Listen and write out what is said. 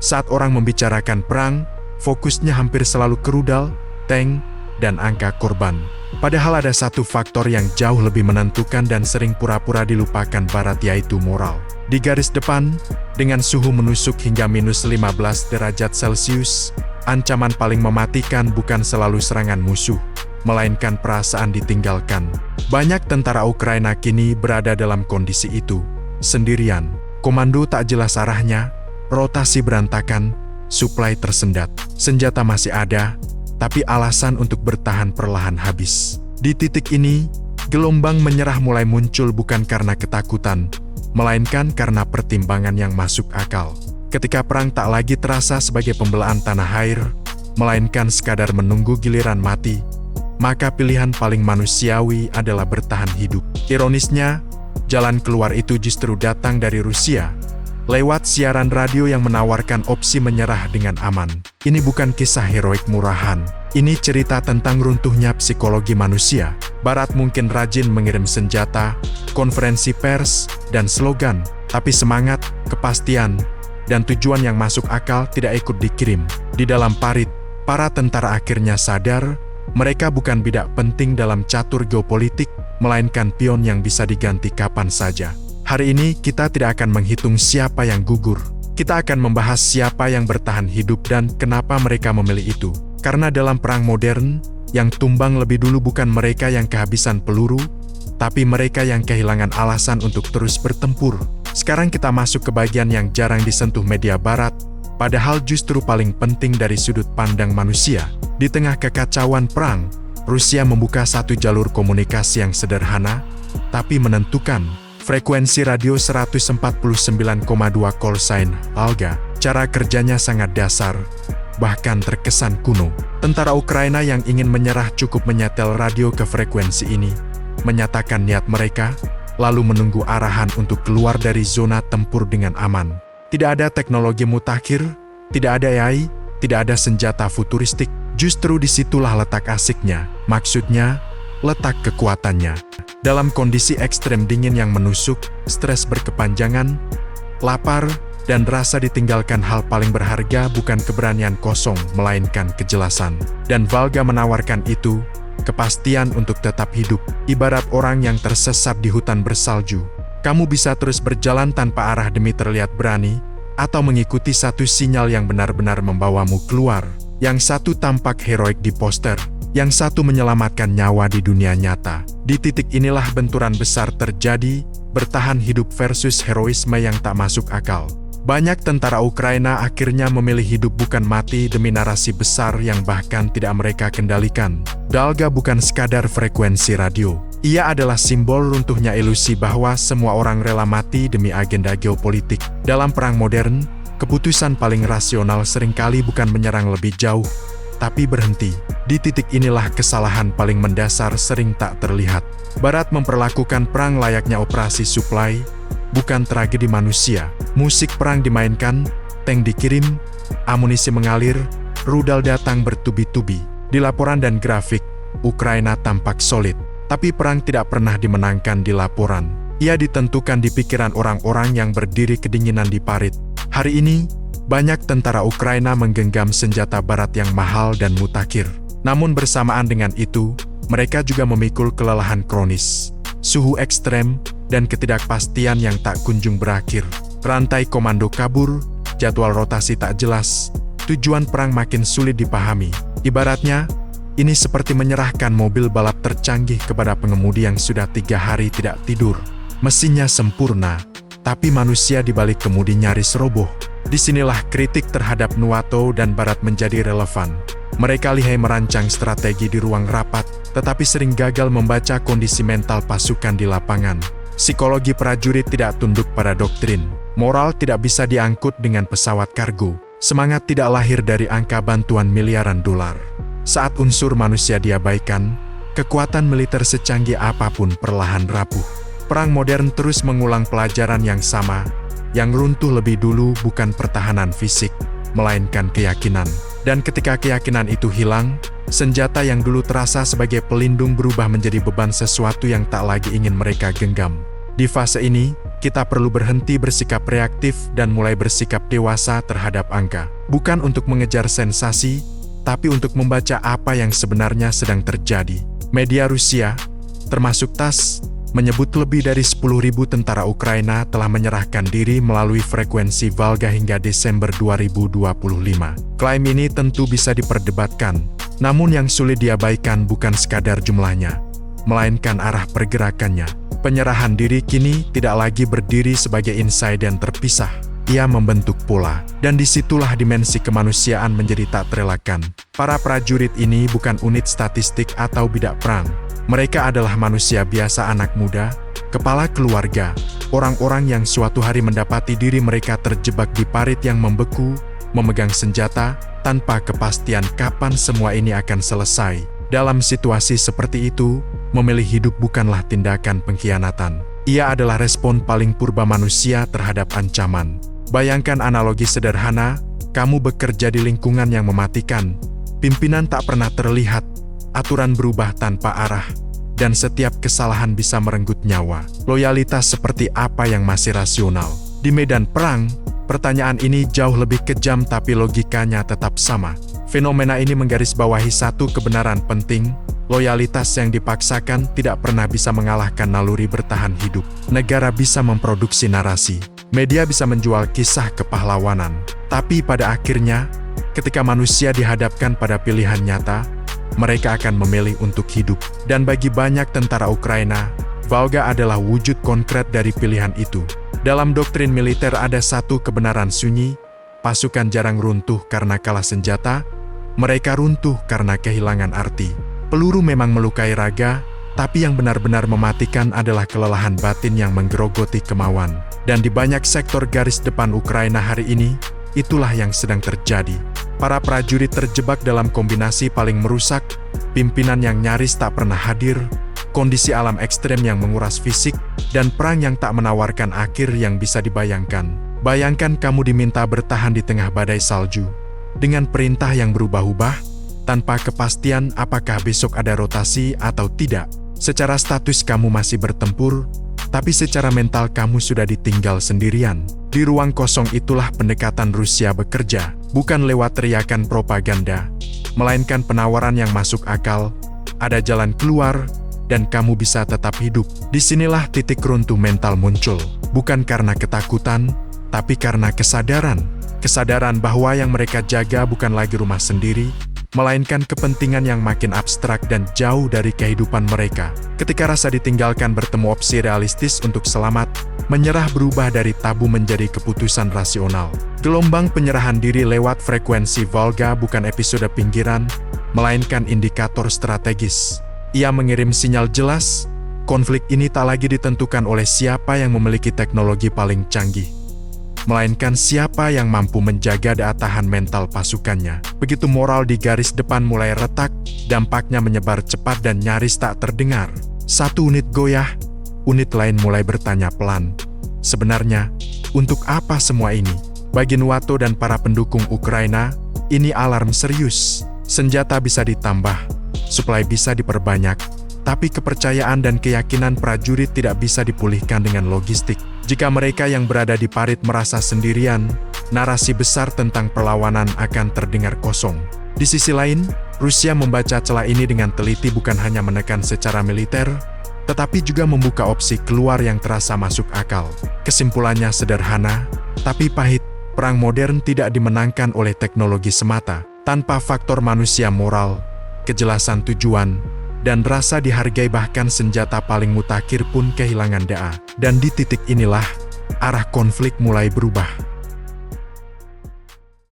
Saat orang membicarakan perang, fokusnya hampir selalu ke rudal, tank, dan angka korban. Padahal ada satu faktor yang jauh lebih menentukan dan sering pura-pura dilupakan Barat, yaitu moral. Di garis depan, dengan suhu menusuk hingga minus 15 derajat Celcius, ancaman paling mematikan bukan selalu serangan musuh, melainkan perasaan ditinggalkan. Banyak tentara Ukraina kini berada dalam kondisi itu, sendirian. Komando tak jelas arahnya, rotasi berantakan, suplai tersendat. Senjata masih ada, tapi alasan untuk bertahan perlahan habis. Di titik ini, gelombang menyerah mulai muncul bukan karena ketakutan, melainkan karena pertimbangan yang masuk akal. Ketika perang tak lagi terasa sebagai pembelaan tanah air, melainkan sekadar menunggu giliran mati, maka pilihan paling manusiawi adalah bertahan hidup. Ironisnya, jalan keluar itu justru datang dari Rusia, lewat siaran radio yang menawarkan opsi menyerah dengan aman. Ini bukan kisah heroik murahan. Ini cerita tentang runtuhnya psikologi manusia. Barat mungkin rajin mengirim senjata, konferensi pers, dan slogan, tapi semangat, kepastian, dan tujuan yang masuk akal tidak ikut dikirim. Di dalam parit, para tentara akhirnya sadar, mereka bukan bidak penting dalam catur geopolitik, melainkan pion yang bisa diganti kapan saja. Hari ini kita tidak akan menghitung siapa yang gugur. Kita akan membahas siapa yang bertahan hidup dan kenapa mereka memilih itu. Karena dalam perang modern, yang tumbang lebih dulu bukan mereka yang kehabisan peluru, tapi mereka yang kehilangan alasan untuk terus bertempur. Sekarang kita masuk ke bagian yang jarang disentuh media barat, padahal justru paling penting dari sudut pandang manusia. Di tengah kekacauan perang, Rusia membuka satu jalur komunikasi yang sederhana, tapi menentukan. Frekuensi radio 149,2 call sign Alga. Cara kerjanya sangat dasar, bahkan terkesan kuno. Tentara Ukraina yang ingin menyerah cukup menyetel radio ke frekuensi ini, menyatakan niat mereka, lalu menunggu arahan untuk keluar dari zona tempur dengan aman. Tidak ada teknologi mutakhir, tidak ada AI, tidak ada senjata futuristik. Justru disitulah letak asiknya, maksudnya, letak kekuatannya. Dalam kondisi ekstrem dingin yang menusuk, stres berkepanjangan, lapar, dan rasa ditinggalkan, hal paling berharga bukan keberanian kosong, melainkan kejelasan. Dan Valga menawarkan itu, kepastian untuk tetap hidup. Ibarat orang yang tersesat di hutan bersalju. Kamu bisa terus berjalan tanpa arah demi terlihat berani, atau mengikuti satu sinyal yang benar-benar membawamu keluar. Yang satu tampak heroik di poster, yang satu menyelamatkan nyawa di dunia nyata. Di titik inilah benturan besar terjadi, bertahan hidup versus heroisme yang tak masuk akal. Banyak tentara Ukraina akhirnya memilih hidup bukan mati demi narasi besar yang bahkan tidak mereka kendalikan. Valga bukan sekadar frekuensi radio. Ia adalah simbol runtuhnya ilusi bahwa semua orang rela mati demi agenda geopolitik. Dalam perang modern, keputusan paling rasional seringkali bukan menyerang lebih jauh, tapi berhenti. Di titik inilah kesalahan paling mendasar sering tak terlihat. Barat memperlakukan perang layaknya operasi suplai, bukan tragedi manusia. Musik perang dimainkan, tank dikirim, amunisi mengalir, rudal datang bertubi-tubi. Di laporan dan grafik, Ukraina tampak solid. Tapi perang tidak pernah dimenangkan di laporan. Ia ditentukan di pikiran orang-orang yang berdiri kedinginan di parit. Hari ini, banyak tentara Ukraina menggenggam senjata barat yang mahal dan mutakhir. Namun bersamaan dengan itu, mereka juga memikul kelelahan kronis, suhu ekstrem, dan ketidakpastian yang tak kunjung berakhir. Rantai komando kabur, jadwal rotasi tak jelas, tujuan perang makin sulit dipahami. Ibaratnya, ini seperti menyerahkan mobil balap tercanggih kepada pengemudi yang sudah 3 hari tidak tidur. Mesinnya sempurna, tapi manusia di balik kemudi nyaris roboh. Disinilah kritik terhadap NATO dan Barat menjadi relevan. Mereka lihai merancang strategi di ruang rapat, tetapi sering gagal membaca kondisi mental pasukan di lapangan. Psikologi prajurit tidak tunduk pada doktrin. Moral tidak bisa diangkut dengan pesawat kargo. Semangat tidak lahir dari angka bantuan miliaran dolar. Saat unsur manusia diabaikan, kekuatan militer secanggih apapun perlahan rapuh. Perang modern terus mengulang pelajaran yang sama. Yang runtuh lebih dulu bukan pertahanan fisik, melainkan keyakinan. Dan ketika keyakinan itu hilang, senjata yang dulu terasa sebagai pelindung berubah menjadi beban, sesuatu yang tak lagi ingin mereka genggam. Di fase ini, kita perlu berhenti bersikap reaktif dan mulai bersikap dewasa terhadap angka. Bukan untuk mengejar sensasi, tapi untuk membaca apa yang sebenarnya sedang terjadi. Media Rusia, termasuk TASS, menyebut lebih dari 10.000 tentara Ukraina telah menyerahkan diri melalui frekuensi Volga hingga Desember 2025. Klaim ini tentu bisa diperdebatkan, namun yang sulit diabaikan bukan sekadar jumlahnya, melainkan arah pergerakannya. Penyerahan diri kini tidak lagi berdiri sebagai insiden terpisah. Ia membentuk pola, dan disitulah dimensi kemanusiaan menjadi tak terelakkan. Para prajurit ini bukan unit statistik atau bidak perang. Mereka adalah manusia biasa, anak muda, kepala keluarga, orang-orang yang suatu hari mendapati diri mereka terjebak di parit yang membeku, memegang senjata, tanpa kepastian kapan semua ini akan selesai. Dalam situasi seperti itu, memilih hidup bukanlah tindakan pengkhianatan. Ia adalah respon paling purba manusia terhadap ancaman. Bayangkan analogi sederhana, kamu bekerja di lingkungan yang mematikan, pimpinan tak pernah terlihat, aturan berubah tanpa arah, dan setiap kesalahan bisa merenggut nyawa. Loyalitas seperti apa yang masih rasional? Di medan perang, pertanyaan ini jauh lebih kejam tapi logikanya tetap sama. Fenomena ini menggarisbawahi satu kebenaran penting, loyalitas yang dipaksakan tidak pernah bisa mengalahkan naluri bertahan hidup. Negara bisa memproduksi narasi, media bisa menjual kisah kepahlawanan, tapi pada akhirnya, ketika manusia dihadapkan pada pilihan nyata, mereka akan memilih untuk hidup. Dan bagi banyak tentara Ukraina, Volga adalah wujud konkret dari pilihan itu. Dalam doktrin militer ada satu kebenaran sunyi, pasukan jarang runtuh karena kalah senjata, mereka runtuh karena kehilangan arti. Peluru memang melukai raga, tapi yang benar-benar mematikan adalah kelelahan batin yang menggerogoti kemauan. Dan di banyak sektor garis depan Ukraina hari ini, itulah yang sedang terjadi. Para prajurit terjebak dalam kombinasi paling merusak, pimpinan yang nyaris tak pernah hadir, kondisi alam ekstrem yang menguras fisik, dan perang yang tak menawarkan akhir yang bisa dibayangkan. Bayangkan kamu diminta bertahan di tengah badai salju, dengan perintah yang berubah-ubah, tanpa kepastian apakah besok ada rotasi atau tidak. Secara status kamu masih bertempur, tapi secara mental kamu sudah ditinggal sendirian. Di ruang kosong itulah pendekatan Rusia bekerja, bukan lewat teriakan propaganda, melainkan penawaran yang masuk akal, ada jalan keluar, dan kamu bisa tetap hidup. Disinilah titik runtuh mental muncul, bukan karena ketakutan, tapi karena kesadaran. Kesadaran bahwa yang mereka jaga bukan lagi rumah sendiri, melainkan kepentingan yang makin abstrak dan jauh dari kehidupan mereka. Ketika rasa ditinggalkan bertemu opsi realistis untuk selamat, menyerah berubah dari tabu menjadi keputusan rasional. Gelombang penyerahan diri lewat frekuensi Volga bukan episode pinggiran, melainkan indikator strategis. Ia mengirim sinyal jelas, konflik ini tak lagi ditentukan oleh siapa yang memiliki teknologi paling canggih, melainkan siapa yang mampu menjaga daya tahan mental pasukannya. Begitu moral di garis depan mulai retak, dampaknya menyebar cepat dan nyaris tak terdengar. Satu unit goyah, unit lain mulai bertanya pelan, sebenarnya, untuk apa semua ini? Bagi Nuato dan para pendukung Ukraina, ini alarm serius. Senjata bisa ditambah, suplai bisa diperbanyak, tapi kepercayaan dan keyakinan prajurit tidak bisa dipulihkan dengan logistik. Jika mereka yang berada di parit merasa sendirian, narasi besar tentang perlawanan akan terdengar kosong. Di sisi lain, Rusia membaca celah ini dengan teliti, bukan hanya menekan secara militer, tetapi juga membuka opsi keluar yang terasa masuk akal. Kesimpulannya sederhana, tapi pahit. Perang modern tidak dimenangkan oleh teknologi semata, tanpa faktor manusia moral, kejelasan tujuan, dan rasa dihargai. Bahkan senjata paling mutakhir pun kehilangan daya. Dan di titik inilah, arah konflik mulai berubah.